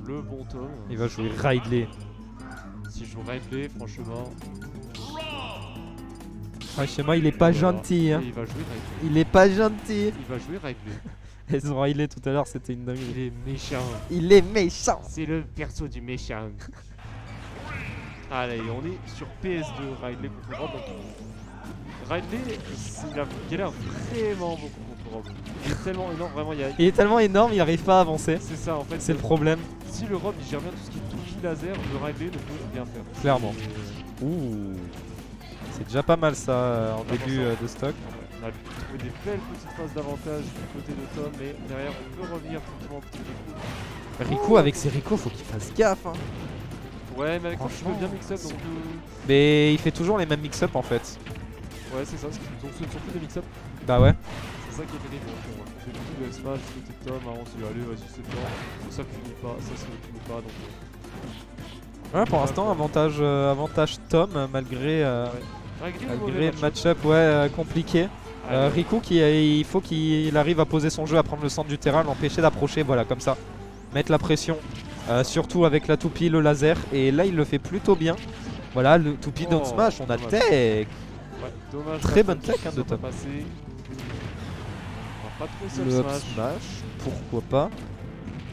le bon Tom. Il va jouer Ridley. Si je joue Ridley, franchement. Franchement, il est pas gentil. Hein. Il va jouer Ridley. Il est pas gentil. Il va jouer Ridley. Et son Ridley tout à l'heure, c'était une Il dinguerie. est méchant. Il est méchant. C'est le perso du méchant. Allez, on est sur PS2, Ridley contre Rob. Ridley, il a galère vraiment beaucoup contre Rob. Il est tellement énorme, vraiment. Il est tellement énorme, il arrive pas à avancer. C'est ça en fait. C'est le problème. Si le Rob il gère bien tout ce qui est touche laser, le Ridley ne peut rien faire. Clairement. Et, Ouh. C'est déjà pas mal ça en début de stock. on a trouvé des belles petites phases d'avantage du côté de Tom, mais derrière on peut revenir tranquillement au petit Rico. Rico, avec ses Rico, faut qu'il fasse gaffe. Hein. Ouais, mais avec ça tu peux Franchement, bien mix-up donc. Mais il fait toujours les mêmes mix-up en fait. Ouais, c'est ça, donc ce ne sont plus des mix-up. Bah ouais. C'est ça qui est terrible. On fait beaucoup de smash du côté de Tom, hein, on s'est dit allez, vas-y, c'est temps. Ça finit pas, ça ne finit pas donc. Ouais, pour l'instant, avantage Tom malgré, malgré le match-up compliqué. Rico, il faut qu'il arrive à poser son jeu, à prendre le centre du terrain, l'empêcher d'approcher, voilà, comme ça. Mettre la pression, surtout avec la toupie, le laser. Et là, il le fait plutôt bien. Voilà, le toupie down smash, on a tech. Ouais, dommage. Très bonne tech de Tom. Pas trop seul Le up smash. smash, pourquoi pas.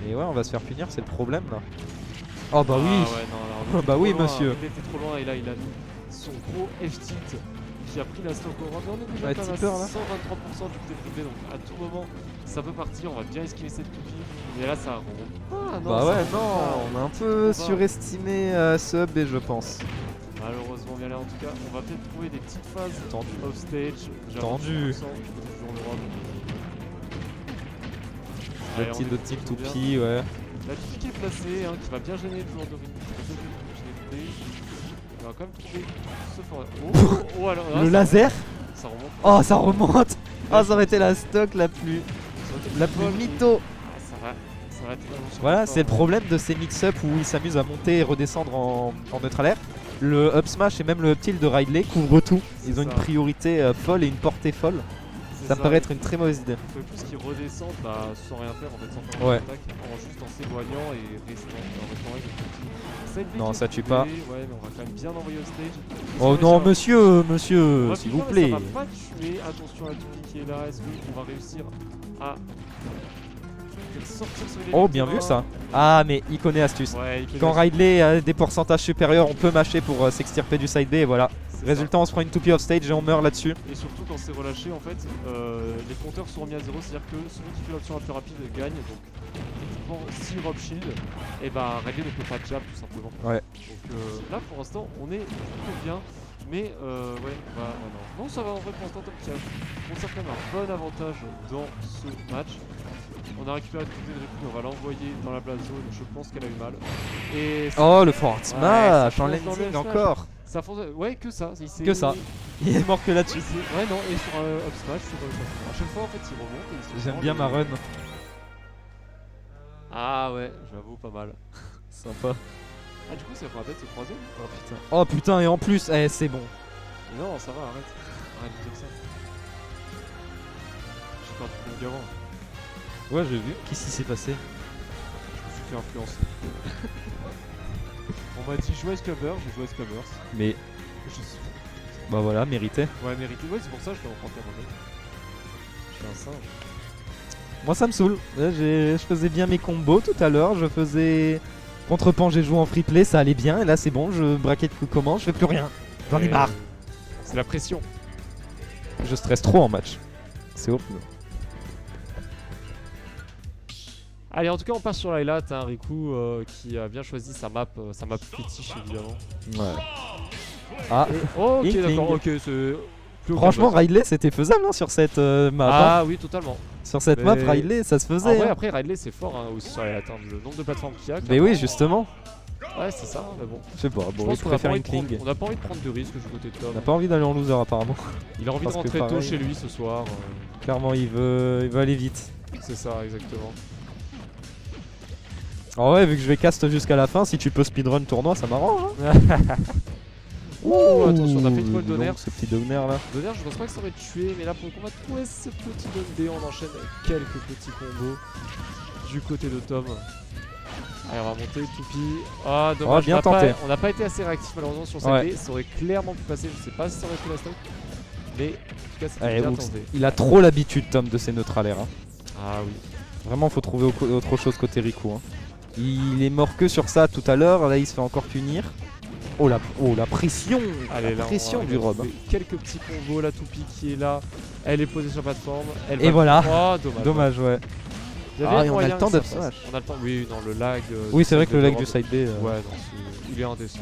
Mais ouais, on va se faire punir, c'est le problème là. Oh bah oui. Ouais, non, là, Bah oui, loin, monsieur. Il était trop loin et là, il a mis son gros F-tilt qui a pris la stock au round. On est déjà Ouais, quand même à tipper, là. 123% du côté privé, donc à tout moment ça peut partir. On va bien esquiver cette toupie. Mais là, ça remonte pas. Non, Bah ça ouais, remonte non, pas. on a un peu Ça va. surestimé Sub et je pense. Malheureusement, bien là en tout cas, on va peut-être trouver des petites phases Tendu. off stage. Tendu. Le petit toupie, ouais. La toupie qui est placée, hein, qui va bien gêner le joueur de Ring. On va quand même trouver ce fort. Oh, alors, là, Le laser. Ça remonte. Oh, ça remonte. Oh, ça aurait été la stock la plus mytho. Ah, ça va être vraiment super Voilà, fort, c'est le ouais. problème de ces mix-up où il s'amuse à monter et redescendre en neutral air. Le up smash et même le up tilt de Ridley couvrent tout. Ils ont une ça. priorité folle et une portée folle. C'est Ça me paraît être une très mauvaise idée. Il faut plus qu'ils redescendent sans rien faire, en fait, sans faire Ouais. d'attaque, juste en s'éloignant et restant avec le petit. Non, ça tue pas. Ouais, mais on va quand même bien envoyer au stage. Oh non, monsieur, On va s'il finir, vous mais plaît. Ça va pas tuer. Attention à la toupie qui est là. Est-ce qu'on va réussir à sortir sur les Oh, bien vu ça. Ah, mais il connaît astuce. Ouais, il Quand Ridley a des pourcentages supérieurs, on peut mâcher pour s'extirper du side B et voilà. Résultat, on se prend une toupie off stage et on meurt là-dessus. Et surtout quand c'est relâché, en fait, les compteurs sont remis à zéro, c'est-à-dire que celui qui fait l'option la plus rapide gagne. Donc, effectivement, si Rob shield, et bah Ridley ne peut pas jab tout simplement. Ouais. Donc là, pour l'instant, on est plutôt bien. Mais ouais, bah non. Non, ça va en vrai pour l'instant, Tom qui conserve quand même un bon avantage dans ce match. On a récupéré la toupie de Riku, on va l'envoyer dans la blast zone. Je pense qu'elle a eu mal. Et Oh, le forward ça smash en fonce dans le landing smash. encore. Ça fonce. Ouais, que ça. Que ça. Il est mort que là-dessus. Ouais, non, et sur un up smash, c'est pas ça. À chaque fois, en fait, il remonte et il se J'aime prend bien le- ma run. Ah ouais, j'avoue, pas mal. Sympa. Ah, du coup, ça fera peut-être ce troisième. Oh putain. Oh putain, et en plus, c'est bon. Non, ça va, arrête. Arrête de dire ça. J'ai perdu mon gamin. Ouais, j'ai vu. Qu'est-ce qui s'est passé? Je me suis fait influencer. On m'a dit jouer à Scrubber, j'ai joué à Scrubbers. Mais Je suis. bah voilà, mérité. Ouais, mérité. Ouais, c'est pour ça que je l'ai emprunté à mon mec. Je suis un singe. Moi ça me saoule. Là, je faisais bien mes combos tout à l'heure. Je faisais contre-pan, j'ai joué en free play, ça allait bien. Et là c'est bon, je braquais de comment, je fais plus rien. J'en ai marre. C'est la pression. Je stresse trop en match. C'est horrible. Allez, en tout cas, on passe sur Layla. T'as un Riku qui a bien choisi sa map fétiche évidemment. Ouais. Ah, Oh, ok, Inkling. d'accord, ok, c'est. plus aucun franchement, buzz. Ridley c'était faisable hein, sur cette map. Hein. Ah oui, totalement. Sur cette Mais- map, Ridley ça se En faisait. vrai, hein. après, Ridley c'est fort hein, aussi sur Layla. Le nombre de plateformes qu'il y a. Mais clairement. oui, justement. Ouais, c'est ça, mais bon. Je sais pas, Je bon, pense je qu'on a pas préfère envie de Inkling. prendre- on n'a pas envie de prendre de risques du côté de Tom. On n'a pas envie d'aller en loser apparemment. Il a envie de parce que rentrer tôt pareil. chez lui ce soir. Clairement, il veut aller vite. C'est ça, exactement. En vrai, vu que je vais cast jusqu'à la fin, si tu peux speedrun tournoi, ça m'arrange. Hein. Ouh, attention, on a fait une fois le dis donner. donc, ce petit donner là. Donner, je pense pas que ça aurait tué, mais là pour le coup, on va trouver ce petit don B. On enchaîne avec quelques petits combos du côté de Tom. Allez, on va monter, Toupie. Ah, dommage, bien tenté. on n'a pas été assez réactif malheureusement sur cette B. Ça aurait clairement pu passer. Je sais pas si ça aurait pu la stock. Mais en tout cas, c'était bien tenté. Il a trop l'habitude, Tom, de ces neutralaires. Hein. Ah oui. Vraiment, faut trouver autre chose côté Riku. Hein. Il est mort que sur ça tout à l'heure. Là, il se fait encore punir. Oh la pression. Allez, la pression du Rob. Quelques petits combos, la Toupie qui est là. Elle est posée sur la plateforme. Et voilà. Oh, dommage. Dommage, ouais. Ah, et on a le temps d'up smash. On a le temps, oui, non, le lag. Oui, c'est vrai que le lag du side B. Ouais, non, il est indécent.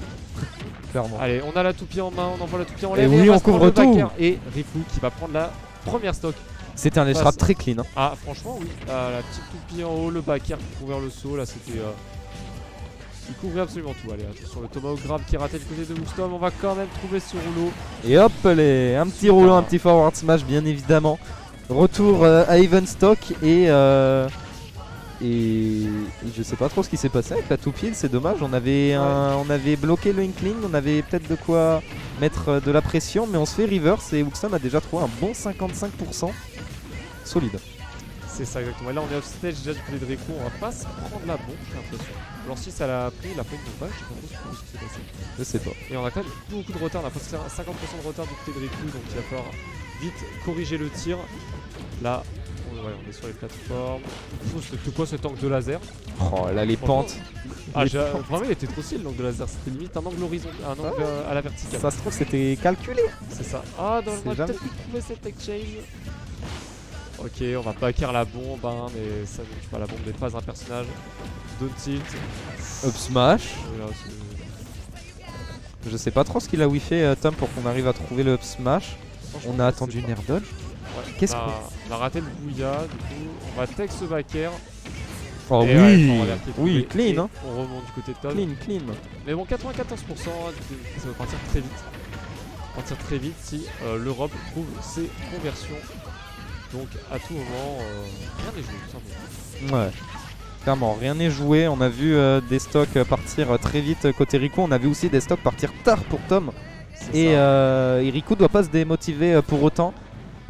Clairement. Allez, on a la Toupie en main, on envoie la Toupie en l'air. Et oui, on couvre tout. Et Riku qui va prendre la première stock. C'était un écharpe très clean. Hein. Ah, franchement, oui. La petite Toupie en haut, le backer qui couvert le saut. Là, c'était. Il couvrait absolument tout. Allez, attention, le Tomahawk grab qui ratait du côté de Woostom. On va quand même trouver ce rouleau. Et hop, un petit rouleau, un petit forward smash, bien évidemment. Retour à even stock et je sais pas trop ce qui s'est passé avec la Toupie, c'est dommage. On avait bloqué le Inkling, on avait peut-être de quoi mettre de la pression, mais on se fait reverse et Woostom a déjà trouvé un bon 55%. Solide. C'est ça exactement. Et là on est off stage déjà du côté de Riku, on va pas se prendre la bombe, j'ai l'impression. Alors si ça l'a pris, il a pas une bombe, je sais pas trop ce qui s'est passé. Je sais pas. Et on a quand même beaucoup de retard, on a presque 50% de retard du côté de Riku, donc il va falloir vite corriger le tir. Là, on est sur les plateformes. C'était quoi cet angle de laser? Oh là les pentes. Ah, vraiment il était trop stylé l'angle de laser, c'était limite un angle horizontal, un angle à la verticale. Ça se trouve c'était calculé. C'est ça. Ah, on aurait peut-être pu trouver cette exchange. Ok, on va backer la bombe, hein, mais ça, je sais pas, la bombe n'est pas un personnage. Down tilt. Up smash. Là, je sais pas trop ce qu'il a whiffé Tom pour qu'on arrive à trouver le up smash. On a attendu une air dodge. Ouais, Qu'est-ce qu'on... On a raté le bouilla, du coup on va tech ce backer. Oh et oui, oui, clean hein. On remonte du côté de Tom. Clean. Mais bon, 94%, ça va partir très vite. Partir très vite si l'Europe trouve ses conversions. Donc à tout moment, rien n'est joué tout simplement. Ouais, clairement, rien n'est joué. On a vu des stocks partir très vite côté Riku. On a vu aussi des stocks partir tard pour Tom. Et Riku doit pas se démotiver pour autant.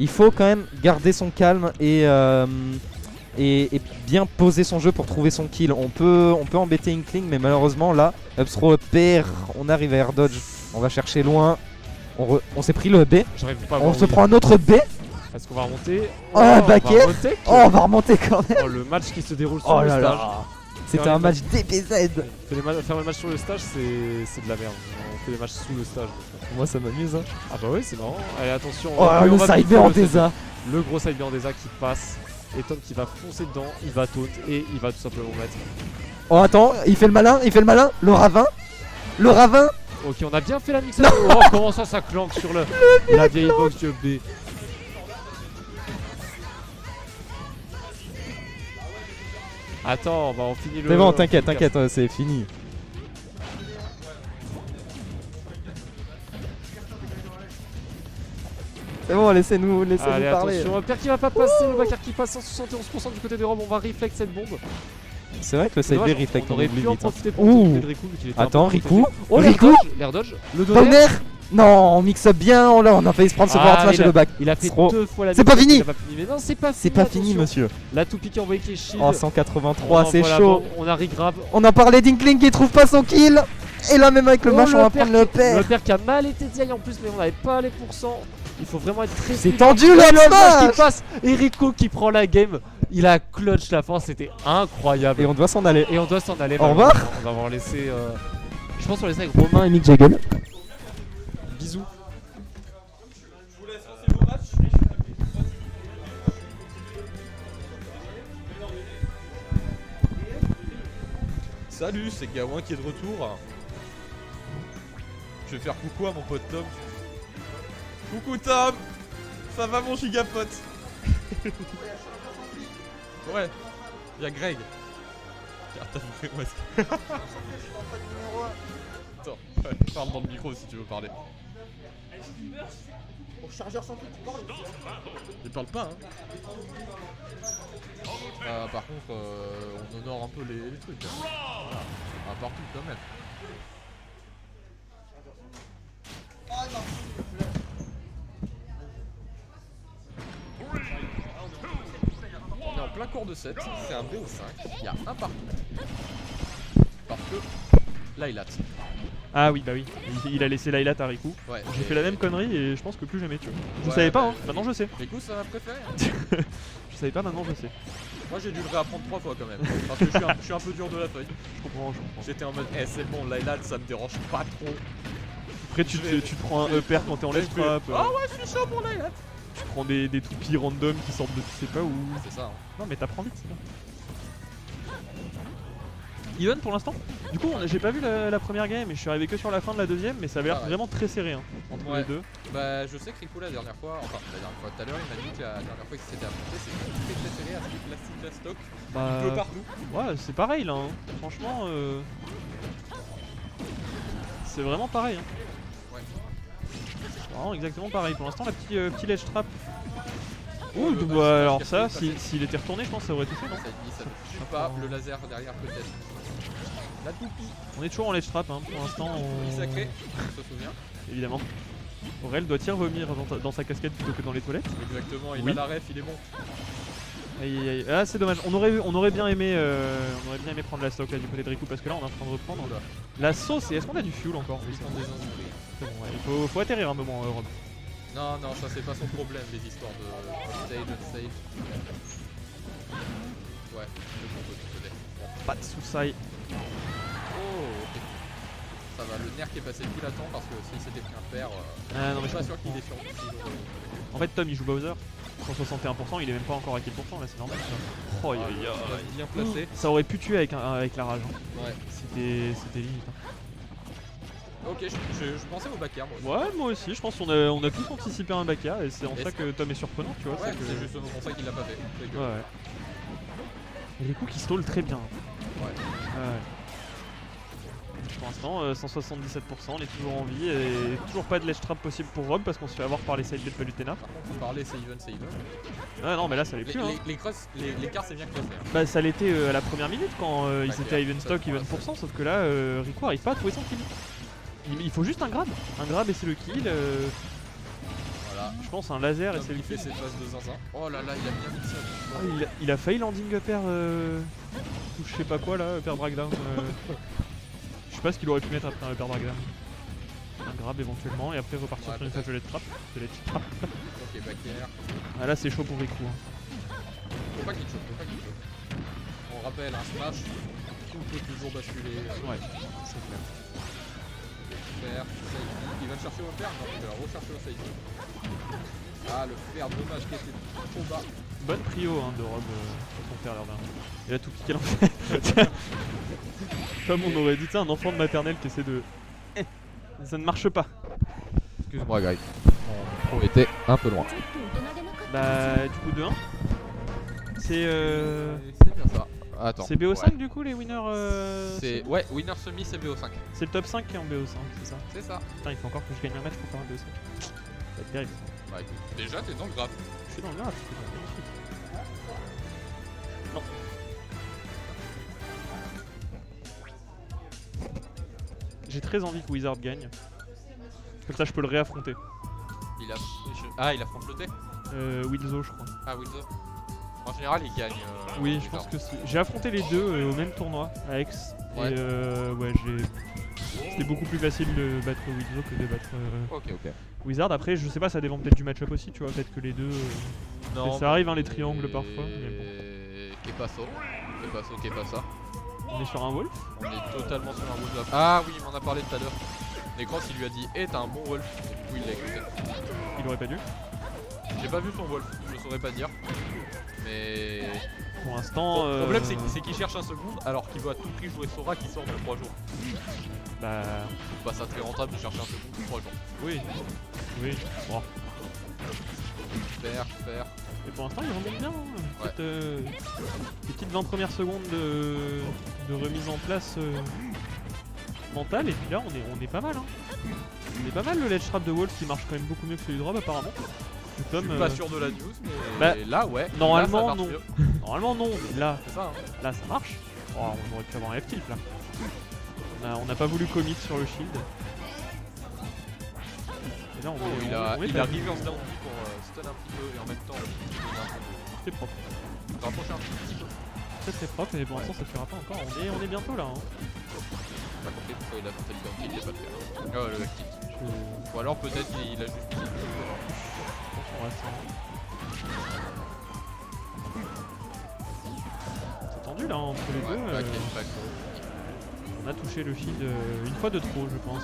Il faut quand même garder son calme et bien poser son jeu pour trouver son kill. On peut embêter Inkling, mais malheureusement là, upthrow perd. On arrive à air dodge. On va chercher loin. On s'est pris le B. On se prend un autre B. Est-ce qu'on va remonter? Oh, backer. On va remonter quand même. Oh, le match qui se déroule sur le stage. C'était un match DPZ. Faire le match sur le stage, c'est de la merde. On fait les matchs sous le stage. Moi ça m'amuse. Hein. Ah bah oui, c'est marrant. Allez, attention. Oh, le side B en Deza. Le gros side B en Deza qui passe. Et Tom qui va foncer dedans. Il va taunt et il va tout simplement mettre. Oh, attends, il fait le malin. Le ravin. Ok, on a bien fait la mix. Oh, comment ça clanque sur la vieille box du B. Attends, on finit le... C'est bon, t'inquiète, c'est fini. C'est bon, laissez-nous parler. Attention, Pierre qui va pas passer, le backer qui passe 171% du côté des robes, on va reflect cette bombe. C'est vrai que le side B reflect, on aurait pu en profiter pour le Riku. Attends, Riku. Oh, Riku. L'air dodge. Le donner. Non, on mixe up bien, on a failli se prendre ce forward smash et le back. Il a fait 2 fois la. C'est pas fini. Mais non, c'est pas fini. C'est pas fini, monsieur. La Toupie qui a envoyé qui est shield. Oh, 183, c'est chaud. On a regrab. On a parlé d'Inkling qui trouve pas son kill. Et là, même avec le match, on va prendre le père. Le père qui a mal été DI en plus, mais on n'avait pas les pourcents. Il faut vraiment être très. C'est tendu le match qui passe. Et Riku qui prend la game. Il a clutch la fin, c'était incroyable. Et on doit s'en aller. Au revoir. On va avoir laissé. Je pense qu'on va laisser avec Romain et Mick Jagger. Bisous. Salut, c'est Gawain qui est de retour. Je vais faire coucou à mon pote Tom. Coucou Tom. Ça va mon gigapote? Ouais, y'a Greg. T'as bouffé moi. Attends, ouais, parle dans le micro si tu veux parler. Au chargeur sans fil, tu parles? Il parle pas, hein. Par contre, on honore un peu les trucs. Voilà. Un partout quand même. On est en plein cours de 7, c'est un BO5, il y a un partout. Lailat. Ah oui, bah oui. Il a laissé Lailat à Riku. Ouais. J'ai fait la même connerie et je pense que plus jamais, tu vois. Je Ouais, savais pas, bah, hein. Maintenant je sais. Riku, ça m'a préféré. Je savais pas, maintenant je sais. Moi j'ai dû le réapprendre 3 fois quand même. Parce que je suis un peu dur de la feuille. Je comprends. J'étais en mode, c'est bon, Lailat ça me dérange pas trop. Après, tu te prends un upper quand t'es en left trap. Ah ouais, je suis chaud pour Lailat. Tu prends des toupies random qui sortent de tu sais pas où. C'est ça. Hein. Non, mais t'apprends vite, c'est bien. Even pour l'instant. Du coup, j'ai pas vu la première game et je suis arrivé que sur la fin de la deuxième, mais ça avait l'air vraiment très serré hein, entre les deux. Bah, je sais que Riku la dernière fois, tout à l'heure, il m'a dit que la dernière fois qu'il s'était affronté, c'était très serré à ce classique la stock. Un peu partout. Ouais, c'est pareil là. Hein. Franchement, c'est vraiment pareil. Hein. Ouais. C'est vraiment exactement pareil. Pour l'instant, la petite ledge trap. Ouh, bah, alors ça, s'il était retourné, je pense que ça aurait touché, non? Ça ne tue pas, le laser derrière peut-être. La toupie. On est toujours en ledge trap, hein. Pour l'instant. Toupie sacrée, on se souvient. Évidemment. Aurel doit-il vomir dans sa casquette plutôt que dans les toilettes? Exactement, il Oui. a la ref, il est bon. Aïe aïe aïe. Ah, c'est dommage. On aurait bien aimé prendre la stock là du côté de Riku parce que là on est en train de reprendre. Oula. La sauce, et est-ce qu'on a du fuel encore? Ils sont désinspirés. C'est bon, ouais. Il faut atterrir un moment, Rob. Non, non, ça c'est pas son problème, les histoires de stage and save. Ouais, le combo du côté. Pas de sous-side. Oh, ok. Ça va, le nerf qui est passé pile à temps parce que s'il s'était pris un pair, Ah non, mais je suis pas sûr qu'il est sur. En fait, Tom il joue Bowser. 161%, il est même pas encore à quel pourcent là, c'est normal. Ça. Oh, aïe, aïe, aïe. Bien placé. Ça aurait pu tuer avec la rage. Hein. Ouais. C'était limite. Hein. Ok, je pensais au back air moi. Ouais, moi aussi, je pense qu'on a tous anticipé un back air et c'est en ça que Tom est surprenant, tu vois. Ouais, que... c'est justement pour ça qu'il l'a pas fait. C'est que- Ouais. Et les coups qui stallent très bien. Ouais. Ouais. Pour l'instant, 177%, on est toujours en vie et toujours pas de ledge trap possible pour Rob parce qu'on se fait avoir par les sidebait Palutena. Par contre, on parlait c'est even. Ah non, mais là ça l'est plus. Hein. Les cartes c'est bien classé. Hein. Bah, ça l'était à la première minute quand ils Bah, étaient à even ça stock, prend even la %, sauf que là, Rico arrive pas à trouver son kill. Il faut juste un grab. Un grab et c'est le kill. Voilà. Je pense un laser et c'est le Il fait kill. cette phase de zinzin. Oh là là, il a bien mis ça. Ah, il a failli landing upper ou je sais pas quoi là, upper breakdown. Je sais pas ce qu'il aurait pu mettre après un upper breakdown. Un grab éventuellement et après repartir Ouais, sur une phase de ledge trap. Ok, back air. Ah là c'est chaud pour Riku. Hein. Faut pas qu'il choque, faut pas qu'il choque. On rappelle, un smash, tout peut toujours basculer. Ouais, c'est clair. Faire, safety. Il va le chercher au fer, non, il va le rechercher au safety. Ah, le fer, dommage qui était trop bas. Bonne prio hein, de Rob pour son père l'air d'un. Il a tout piqué l'enfer. Comme on aurait dit, un enfant de maternelle qui essaie de. Ça ne marche pas. Excuse-moi, Greg. Mon pro était un peu loin. Bah, du coup, 2-1. C'est C'est bien ça. Attends. c'est BO5 ouais. du coup, les winners. C'est ouais, winner semi c'est BO5. C'est le top 5 qui est en BO5, c'est ça. C'est ça. Putain, il faut encore que je gagne un match pour faire un BO5. Ça va être terrible. Bah écoute, déjà t'es dans le graphe. Je suis dans le graphe, c'est magnifique. Non. J'ai très envie que Wizard gagne. Comme ça, je peux le réaffronter. Il a. Ah, il affronte le T. Wilzo, je crois. Ah, Wilson. En général, il gagne. Oui, je pense que si. J'ai affronté les deux au même tournoi à Aix. Ouais. Et ouais, c'était beaucoup plus facile de battre Wilzo que de battre Ok, ok. Wizard. Après, je sais pas, ça dépend peut-être du match-up aussi, tu vois. Peut-être que les deux. Non, ça arrive, hein, les triangles parfois. Mais bon. Qu'est pas ça. Qu'est pas ça. On est sur un wolf. On est totalement sur un wolf. Ah oui, il m'en a parlé tout à l'heure. Necros, il lui a dit Eh, t'as un bon wolf. Et du coup, il l'a écouté. Il aurait pas dû. J'ai pas vu son wolf, je saurais pas dire. Mais. Pour l'instant. Le problème, c'est qu'il cherche un second alors qu'il veut à tout prix jouer Sora qui sort dans 3 jours. Bah. Bah, ça très rentable de chercher un second pour 3 jours. Oui. Oui. Bon. Faire. Et pour l'instant, il remonte bien. Hein. Ouais. Les petites 20 premières secondes de remise en place mentale. Et puis là, on est pas mal. Hein. On est pas mal le ledge trap de Wolf qui marche quand même beaucoup mieux que celui de Rob apparemment. Je suis pas sûr de la news, mais bah, là, ouais. Normalement, là, ça marche non. mieux. Normalement, non. Mais là, C'est ça, hein. là, ça marche. Oh, on aurait pu avoir un F-tilt là. On n'a pas voulu commit sur le shield. Et là, Il a pas- reverse down pour stun un petit peu et en même temps, C'est propre. rapprocher un petit peu. Très très propre et pour l'instant ça ne fera pas encore. On est bientôt là. Hein. il a tenté le down kill, il l'a pas fait. Le back kick. Ou alors peut-être qu'il a juste mis Attention à ça. C'est tendu là entre les deux. back kick, back On a touché le shield une fois de trop, je pense.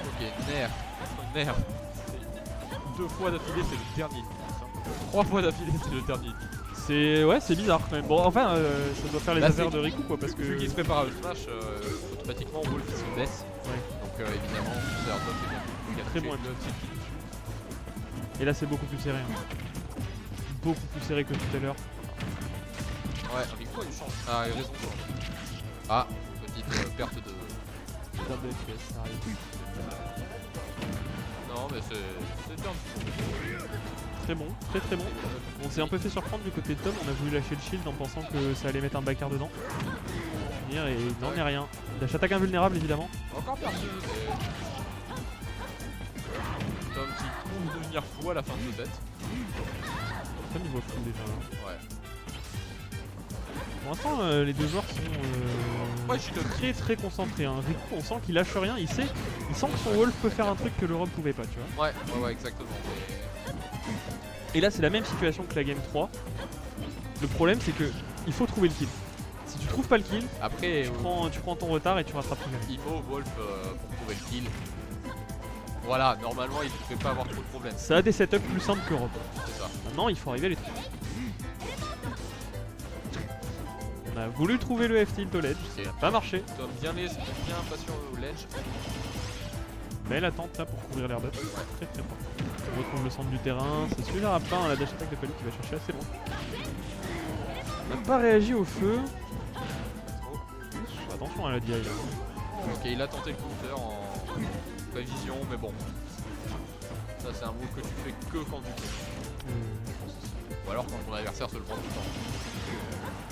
Ok, nerf. Nerf. 2 fois d'affilée, c'est le dernier. 3 fois d'affilée, c'est le dernier. C'est bizarre quand même. Bon, enfin, ça doit faire les Là, affaires c'est- de Riku quoi, parce que. Vu qu'il se prépare à le smash, automatiquement Wolf il se baisse. Ouais. Donc évidemment, c'est un top, il y a Très bon. Et là, c'est beaucoup plus serré. Hein. Beaucoup plus serré que tout à l'heure. Ouais, Rico a une chance. Ah, il a raison. Ah, petite perte de. Double FPS, ça arrive. Non, mais c'est bien. Très bon, très bon. On s'est un peu fait surprendre du côté de Tom, on a voulu lâcher le shield en pensant que ça allait mettre un backer dedans. Et il n'en est rien. Dash attaque invulnérable évidemment. Encore perdu, mais. Tom qui compte devenir fou à la fin de ce set. Tom il voit fou déjà. Ouais. Pour l'instant les deux joueurs sont Ouais, je suis Tom. très concentrés. Hein. Riku on sent qu'il lâche rien, il sent que son Wolf peut faire un truc que l'Europe pouvait pas, tu vois. Ouais, exactement. Mais... Et là c'est la même situation que la game 3. Le problème c'est que il faut trouver le kill. Si tu trouves pas le kill, Après, tu prends ton retard et tu rattrapes le game. il faut Wolf pour trouver le kill. Voilà, normalement il ne devrait pas avoir trop de problèmes. Ça a des setups plus simples qu'Europe. C'est ça. Maintenant il faut arriver à les trouver. On a voulu trouver le F-tilt au ledge, ça n'a pas marché. Tom bien patient au ledge. Belle attente là pour couvrir l'air d'up. Très fort. On retrouve le centre du terrain, c'est celui-là rapin à la dash attack de Palou qui va chercher assez loin. On n'a pas réagi au feu. Attention à la DI là. Ok, il a tenté le counter en prévision, mais bon. Ça c'est un move que tu fais que quand tu peux. Ou alors quand ton adversaire se le prend tout le temps.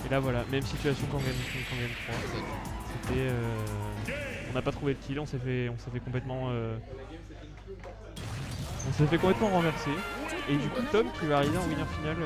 Et là voilà, même situation qu'en game 3. C'était... on n'a pas trouvé le kill, on s'est fait complètement... on s'est fait complètement renverser. Et du coup Tom qui va arriver en winner final